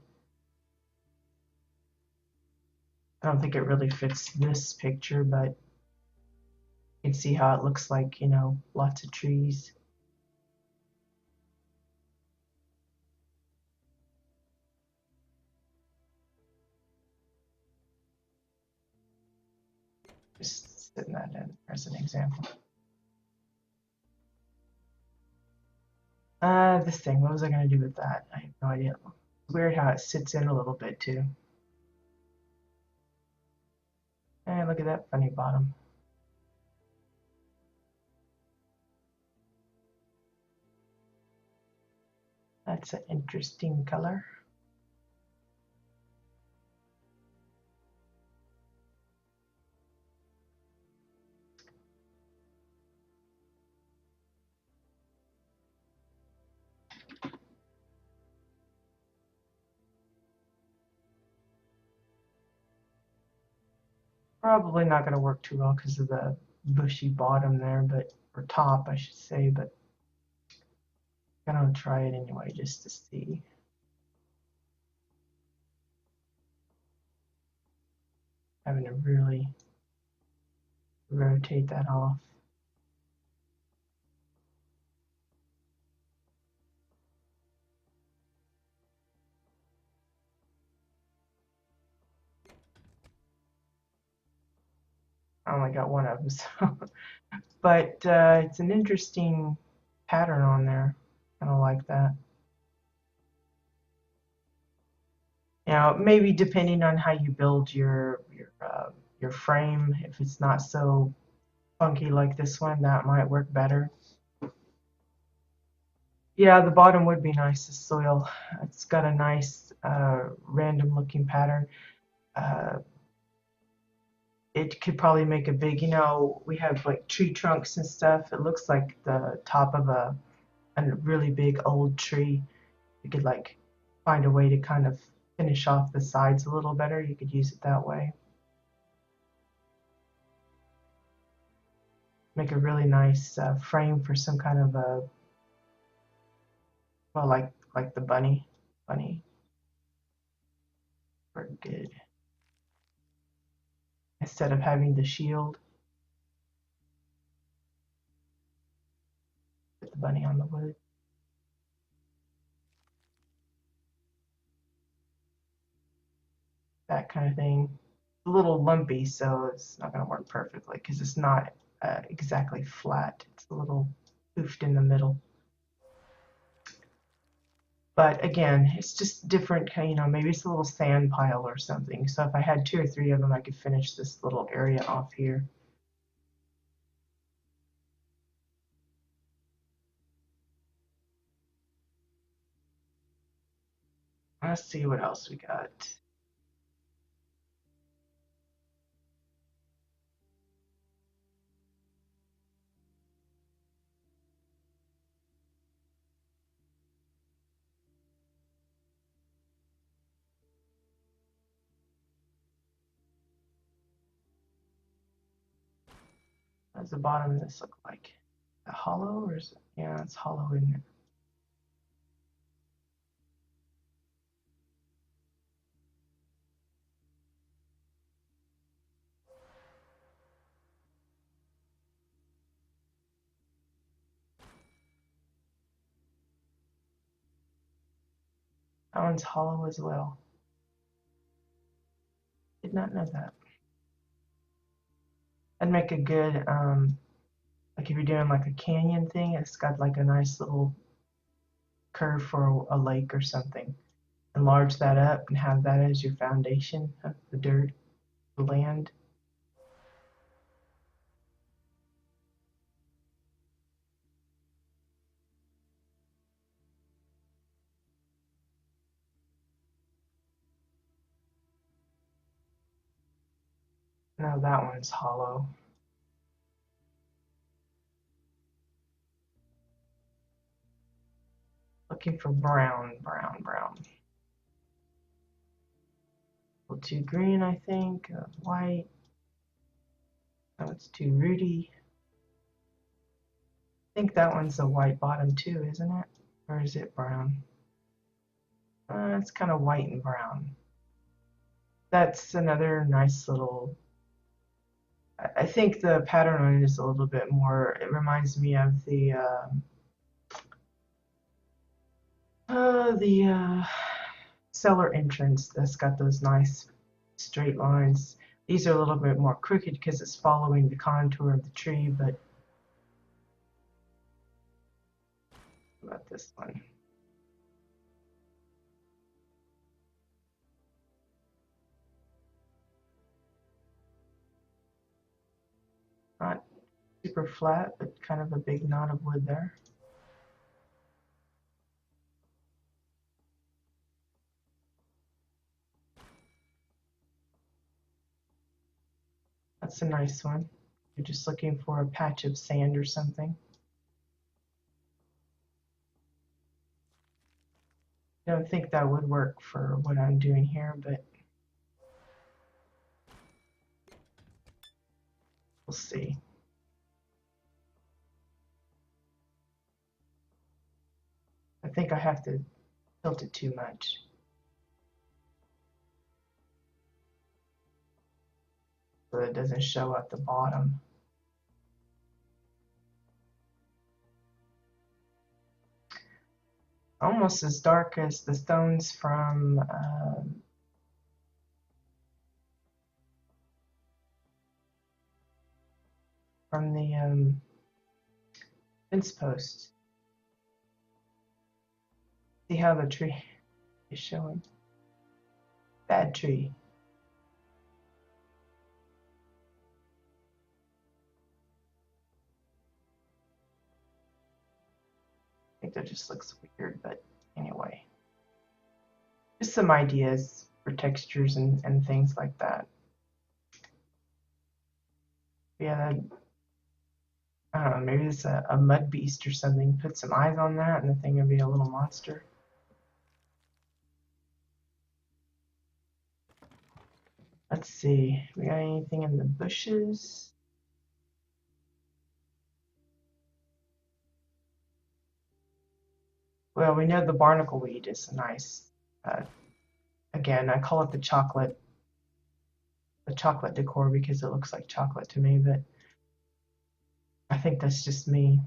I don't think it really fits this picture, but you can see how it looks like, you know, lots of trees. Just setting that in as an example. This thing, what was I going to do with that? I have no idea. It's weird how it sits in a little bit too. And look at that funny bottom. That's an interesting color. Probably not going to work too well because of the bushy bottom there, but or top, I should say, but I'm gonna try it anyway just to see. Having to really rotate that off. I only got one of them, so. But it's an interesting pattern on there. Kind of like that. Now, maybe depending on how you build your frame, if it's not so funky like this one, that might work better. Yeah, the bottom would be nice, the soil. It's got a nice random looking pattern. Uh, it could probably make a big, you know, we have like tree trunks and stuff. It looks like the top of a really big old tree. You could like find a way to kind of finish off the sides a little better. You could use it that way. Make a really nice frame for some kind of a, well, like the bunny, for good. Instead of having the shield, put the bunny on the wood. That kind of thing. A little lumpy, so it's not going to work perfectly because it's not exactly flat. It's a little poofed in the middle. But again, it's just different, you know, maybe it's a little sand pile or something. So if I had 2 or 3 of them, I could finish this little area off here. Let's see what else we got. What does the bottom of this look like? Is it hollow or is it? Yeah, it's hollow, isn't it? That one's hollow as well. Did not know that. That'd make a good, like if you're doing like a canyon thing, it's got like a nice little curve for a lake or something. enlarge that up and have that as your foundation of the dirt, the land. Now that one's hollow. Looking for brown, brown, brown. A little too green, I think. White. Oh, it's too rooty. I think that one's a white bottom too, isn't it? Or is it brown? It's kind of white and brown. That's another nice little. I think the pattern on it is a little bit more. It reminds me of the cellar entrance that's got those nice straight lines. These are a little bit more crooked because it's following the contour of the tree, but what about this one? Not super flat, but kind of a big knot of wood there. That's a nice one. You're just looking for a patch of sand or something. I don't think that would work for what I'm doing here, but we'll see. I think I have to tilt it too much. So it doesn't show at the bottom. Almost as dark as the stones from the fence post. See how the tree is showing? Bad tree. I think that just looks weird, but anyway. Just some ideas for textures and things like that. Yeah, I don't know, maybe it's a mud beast or something. Put some eyes on that and the thing would be a little monster. Let's see, we got anything in the bushes? Well, we know the barnacle weed is nice. Again, I call it the chocolate decor because it looks like chocolate to me, but I think that's just me.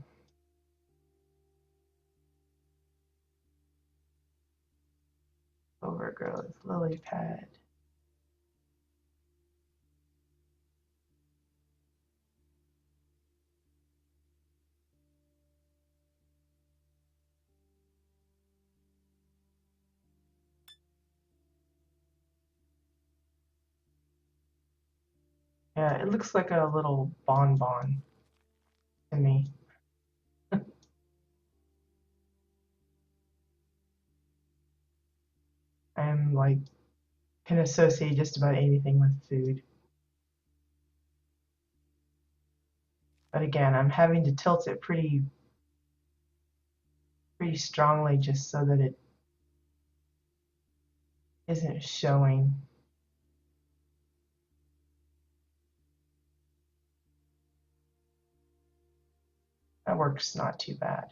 Overgrowth, lily pad. Yeah, it looks like a little bonbon to me. I'm like, can associate just about anything with food. But again, I'm having to tilt it pretty strongly just so that it isn't showing. That works not too bad.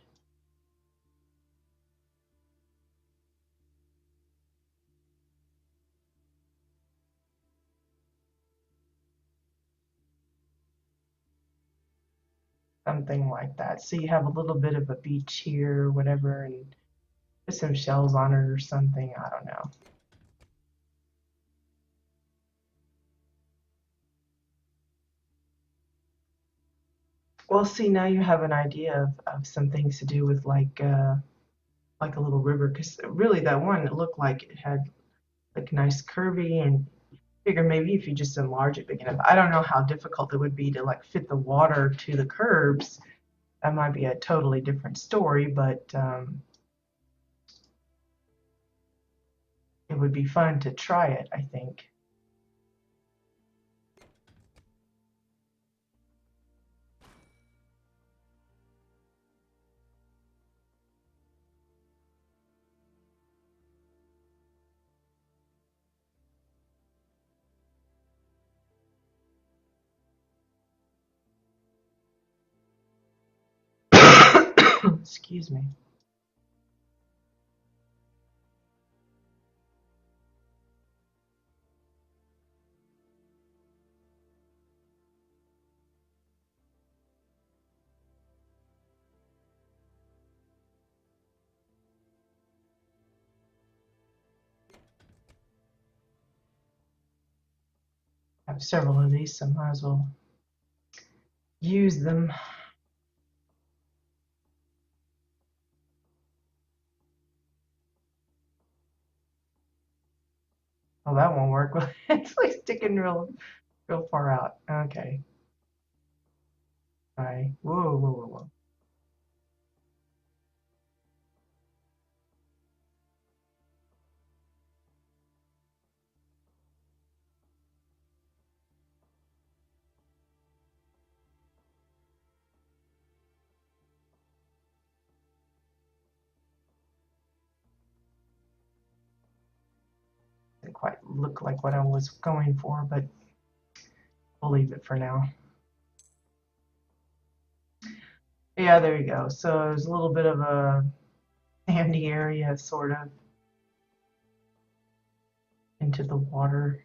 Something like that. So you have a little bit of a beach here, whatever, and put some shells on it or something. I don't know. Well, see, now you have an idea of some things to do with like like a little river, because really that one, it looked like it had like nice curvy, and figure maybe if you just enlarge it big enough. I don't know how difficult it would be to like fit the water to the curbs. That might be a totally different story, but it would be fun to try it, I think. Excuse me. I have several of these, so I might as well use them. Oh, that won't work. It's like sticking real far out. Okay. All right. Whoa, whoa, whoa, whoa. Didn't quite look like what I was going for, but we'll leave it for now. Yeah, there you go. So there's a little bit of a sandy area, sort of, into the water.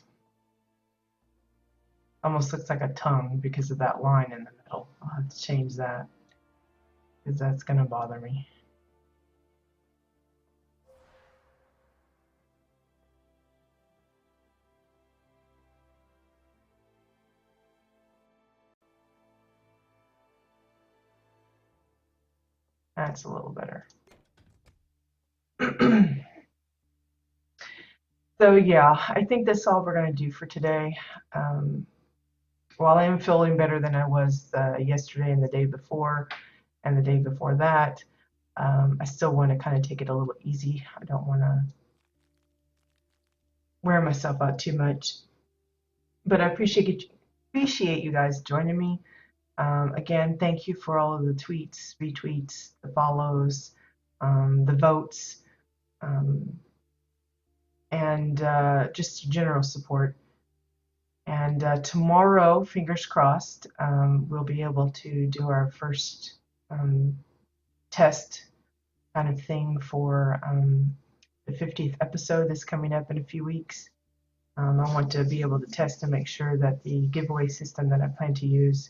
Almost looks like a tongue because of that line in the middle. I'll have to change that because that's going to bother me. That's a little better. So yeah, I think that's all we're going to do for today. Um, while I am feeling better than I was yesterday and the day before and the day before that, I still want to kind of take it a little easy. I don't want to wear myself out too much. But I appreciate you guys joining me. Again, thank you for all of the tweets, retweets, the follows, the votes, um, and just general support. And tomorrow, fingers crossed, we'll be able to do our first test kind of thing for the 50th episode that's coming up in a few weeks. I want to be able to test and make sure that the giveaway system that I plan to use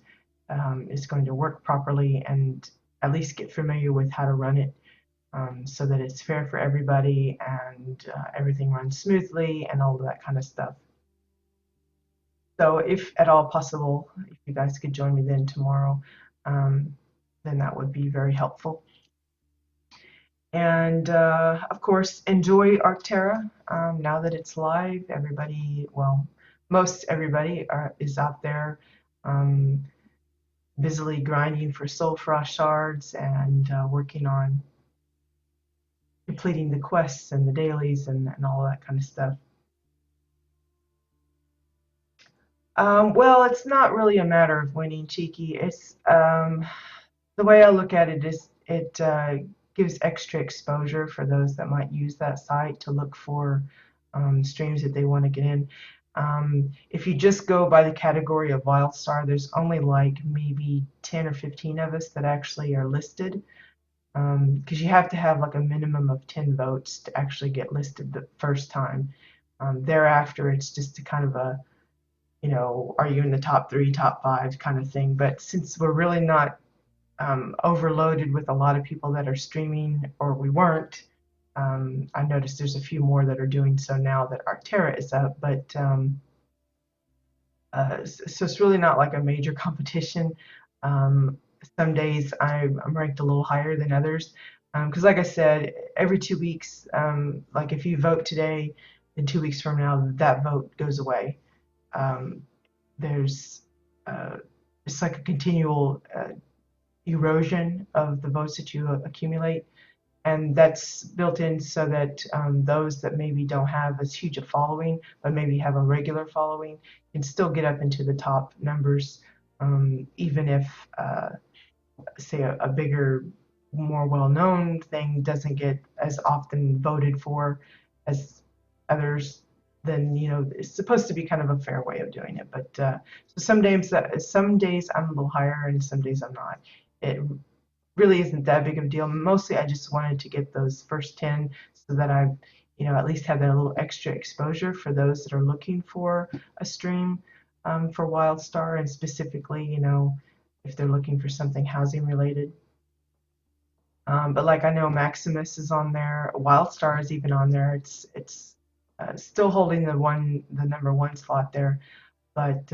is going to work properly, and at least get familiar with how to run it, so that it's fair for everybody and everything runs smoothly and all of that kind of stuff. So if at all possible, if you guys could join me then tomorrow, then that would be very helpful. And of course, enjoy Arcterra now that it's live. Everybody, well, most everybody is out there busily grinding for soul frost shards and working on completing the quests and the dailies and all that kind of stuff. Well, it's not really a matter of winning, Cheeky. It's the way I look at it is it gives extra exposure for those that might use that site to look for streams that they want to get in. If you just go by the category of WildStar, there's only like maybe 10 or 15 of us that actually are listed, because you have to have like a minimum of 10 votes to actually get listed the first time. Thereafter, it's just a kind of a, you know, are you in the top 3, top 5 kind of thing. But since we're really not overloaded with a lot of people that are streaming, or we weren't, I noticed there's a few more that are doing so now that Arcterra is up, but so it's really not like a major competition. Some days I'm ranked a little higher than others, Because like I said, every 2 weeks, like if you vote today, then 2 weeks from now, that vote goes away. Um, there's uh, it's like a continual erosion of the votes that you accumulate, and that's built in so that those that maybe don't have as huge a following, but maybe have a regular following, can still get up into the top numbers, even if, say, a bigger, more well-known thing doesn't get as often voted for as others. Then it's supposed to be kind of a fair way of doing it. But so some days I'm a little higher, and some days I'm not. It really isn't that big of a deal. Mostly I just wanted to get those first 10 so that I, at least have that little extra exposure for those that are looking for a stream for WildStar, and specifically, if they're looking for something housing related. But like, I know Maximus is on there, WildStar is even on there. It's still holding the number one slot there, but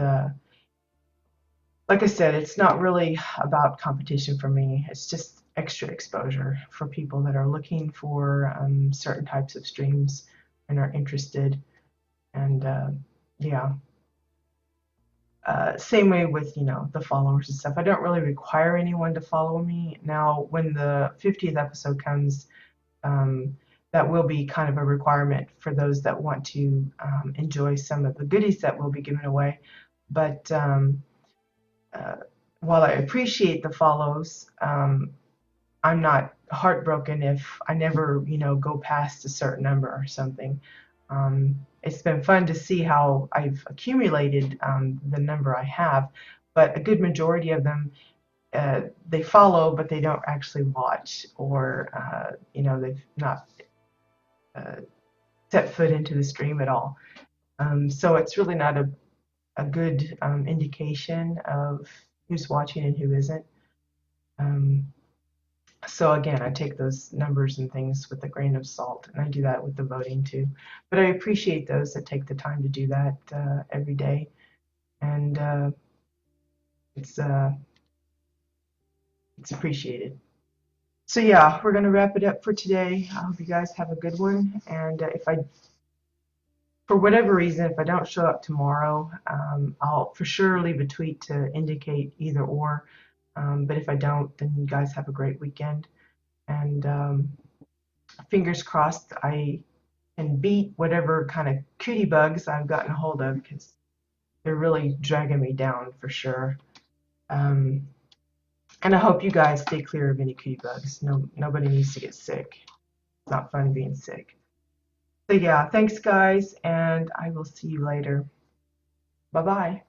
like I said, it's not really about competition for me. It's just extra exposure for people that are looking for certain types of streams and are interested. And yeah, same way with the followers and stuff. I don't really require anyone to follow me. Now, when the 50th episode comes, that will be kind of a requirement for those that want to enjoy some of the goodies that we'll be giving away. But uh, while I appreciate the follows, I'm not heartbroken if I never, go past a certain number or something. It's been fun to see how I've accumulated the number I have, but a good majority of them, they follow, but they don't actually watch, or they've not uh, set foot into the stream at all. So it's really not a good indication of who's watching and who isn't. Um, so again, I take those numbers and things with a grain of salt, and I do that with the voting too. But I appreciate those that take the time to do that every day, and it's uh, it's appreciated. So yeah, we're gonna wrap it up for today. I hope you guys have a good one, and if I for whatever reason, if I don't show up tomorrow, I'll for sure leave a tweet to indicate either or. But if I don't, then you guys have a great weekend. And fingers crossed I can beat whatever kind of cootie bugs I've gotten a hold of, because they're really dragging me down for sure. Um, and I hope you guys stay clear of any cootie bugs. No, nobody needs to get sick. It's not fun being sick. So yeah, thanks guys, and I will see you later. Bye bye.